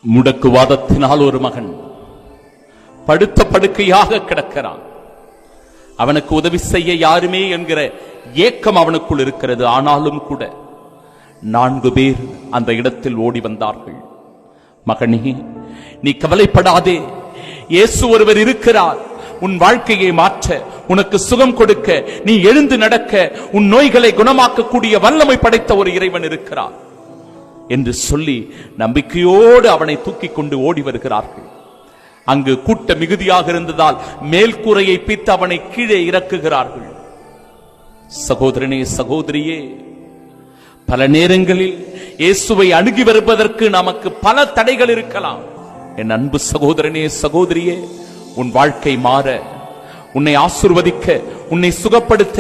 முடக்குவாதத்தினால் ஒரு மகன் படுத்த படுக்கையாக கிடக்கிறான். அவனுக்கு உதவி செய்ய யாருமே என்கிற ஏக்கம் அவனுக்குள் இருக்கிறது. ஆனாலும் கூட 4 பேர் அந்த இடத்தில் ஓடி வந்தார்கள். மகனே, நீ கவலைப்படாதே, இயேசு ஒருவர் இருக்கிறார், உன் வாழ்க்கையை மாற்ற, உனக்கு சுகம் கொடுக்க, நீ எழுந்து நடக்க, உன் நோய்களை குணமாக்கக்கூடிய வல்லமை படைத்த ஒரு இறைவன் இருக்கிறார் என்று சொல்லி நம்பிக்கையோடு அவனை தூக்கிக் கொண்டு ஓடி வருகிறார்கள். அங்கு கூட்ட மிகுதியாக இருந்ததால் மேல்கூரையை பித்து அவனை கீழே இறக்குகிறார்கள். சகோதரனே, சகோதரியே, பல நேரங்களில் இயேசுவை அணுகி வருவதற்கு நமக்கு பல தடைகள் இருக்கலாம். என் அன்பு சகோதரனே, சகோதரியே, உன் வாழ்க்கை மாற, உன்னை ஆசீர்வதிக்க, உன்னை சுகப்படுத்த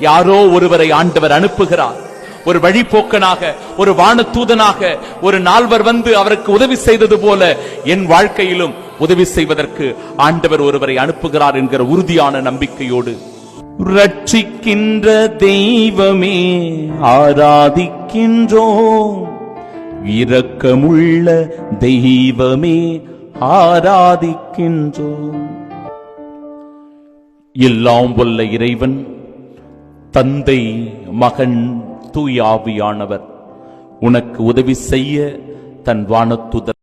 யாரோ ஒருவரை ஆண்டவர் அனுப்புகிறார். ஒரு வழிபோக்கனாக, ஒரு வானதூதனாக ஒரு நால்வர் வந்து அவருக்கு உதவி செய்தது போல என் வாழ்க்கையிலும் உதவி செய்வதற்கு ஆண்டவர் ஒருவரை அனுப்புகிறார் என்கிற உறுதியான நம்பிக்கையோடு, ரட்சிக்கின்ற தெய்வமே ஆராதிக்கின்றோம், இரக்கமுள்ள தெய்வமே ஆராதிக்கின்றோம். எல்லாம் வல்ல இறைவன், தந்தை, மகன், தூய ஆவியானவர் உனக்கு உதவி செய்ய தன் வானதூதர்